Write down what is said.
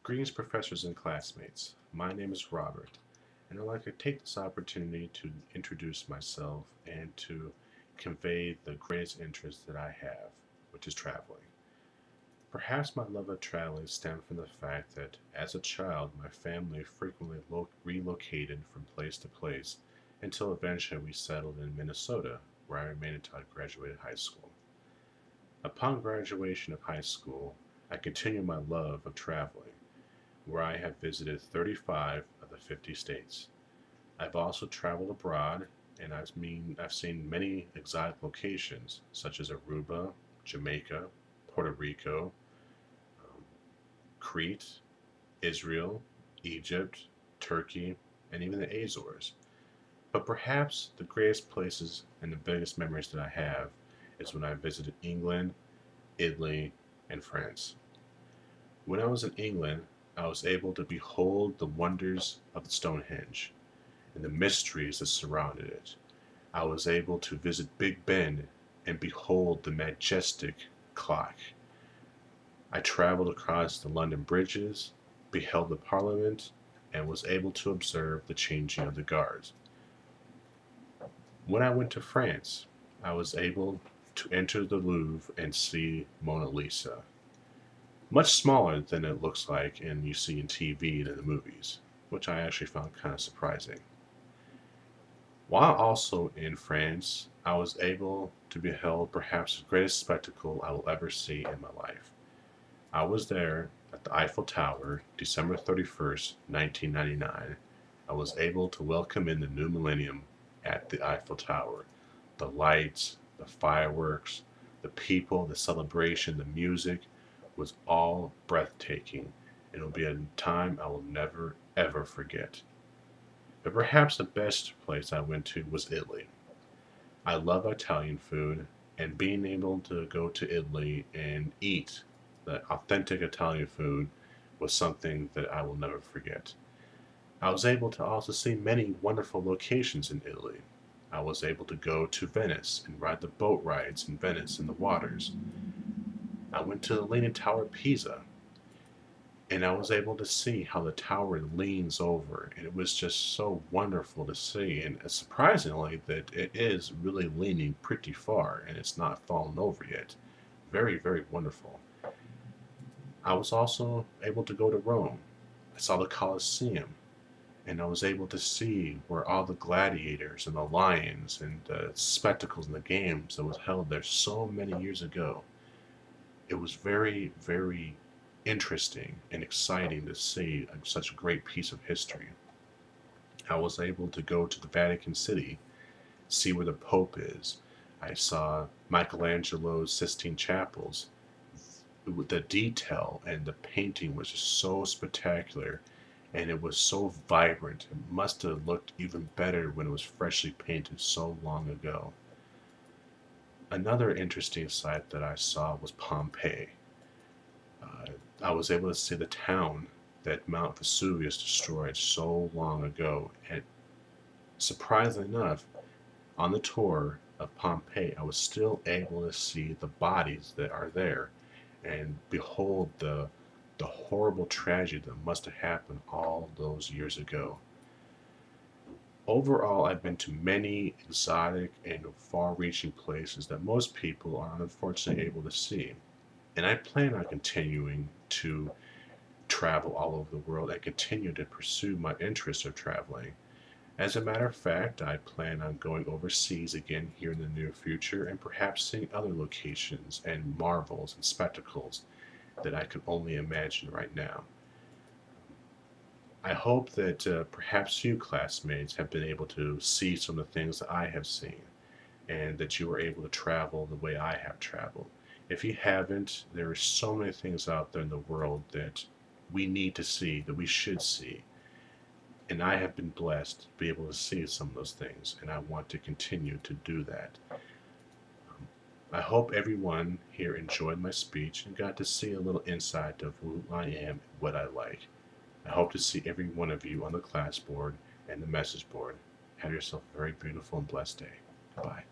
Greetings, professors and classmates. My name is Robert, and I'd like to take this opportunity to introduce myself and to convey the greatest interest that I have, which is traveling. Perhaps my love of traveling stemmed from the fact that, as a child, my family frequently relocated from place to place until eventually we settled in Minnesota, where I remained until I graduated high school. Upon graduation of high school, I continued my love of traveling, where I have visited 35 of the 50 states. I've also traveled abroad, and I've seen many exotic locations such as Aruba, Jamaica, Puerto Rico, um, Crete, Israel, Egypt, Turkey, and even the Azores. But perhaps the greatest places and the biggest memories that I have is when I visited England, Italy, and France. When I was in England, I was able to behold the wonders of the Stonehenge and the mysteries that surrounded it. I was able to visit Big Ben and behold the majestic clock. I traveled across the London bridges, beheld the Parliament, and was able to observe the changing of the guards. When I went to France, I was able to enter the Louvre and see Mona Lisa. Much smaller than it looks like and you see in TV and in the movies, which I actually found kind of surprising. While also in France, I was able to behold perhaps the greatest spectacle I will ever see in my life. I was there at the Eiffel Tower, December 31st, 1999. I was able to welcome in the new millennium at the Eiffel Tower. The lights, the fireworks, the people, the celebration, the music was all breathtaking, and it will be a time I will never ever forget. But perhaps the best place I went to was Italy. I love Italian food, and being able to go to Italy and eat the authentic Italian food was something that I will never forget. I was able to also see many wonderful locations in Italy. I was able to go to Venice and ride the boat rides in Venice in the waters. I went to the Leaning Tower of Pisa, and I was able to see how the tower leans over, and it was just so wonderful to see, and surprisingly that it is really leaning pretty far, and it's not fallen over yet. Very, very wonderful. I was also able to go to Rome. I saw the Colosseum, and I was able to see where all the gladiators and the lions and the spectacles and the games that was held there so many years ago. It was very, very interesting and exciting to see such a great piece of history. I was able to go to the Vatican City, see where the Pope is. I saw Michelangelo's Sistine Chapels. The detail and the painting was just so spectacular, and it was so vibrant. It must have looked even better when it was freshly painted so long ago. Another interesting sight that I saw was Pompeii. I was able to see the town that Mount Vesuvius destroyed so long ago, and surprisingly enough, on the tour of Pompeii, I was still able to see the bodies that are there and behold the horrible tragedy that must have happened all those years ago. Overall, I've been to many exotic and far-reaching places that most people are unfortunately able to see. And I plan on continuing to travel all over the world and continue to pursue my interest of traveling. As a matter of fact, I plan on going overseas again here in the near future and perhaps seeing other locations and marvels and spectacles that I can only imagine right now. I hope that perhaps you classmates have been able to see some of the things that I have seen and that you are able to travel the way I have traveled. If you haven't, there are so many things out there in the world that we need to see, that we should see. And I have been blessed to be able to see some of those things, and I want to continue to do that. I hope everyone here enjoyed my speech and got to see a little insight of who I am and what I like. I hope to see every one of you on the class board and the message board. Have yourself a very beautiful and blessed day. Bye.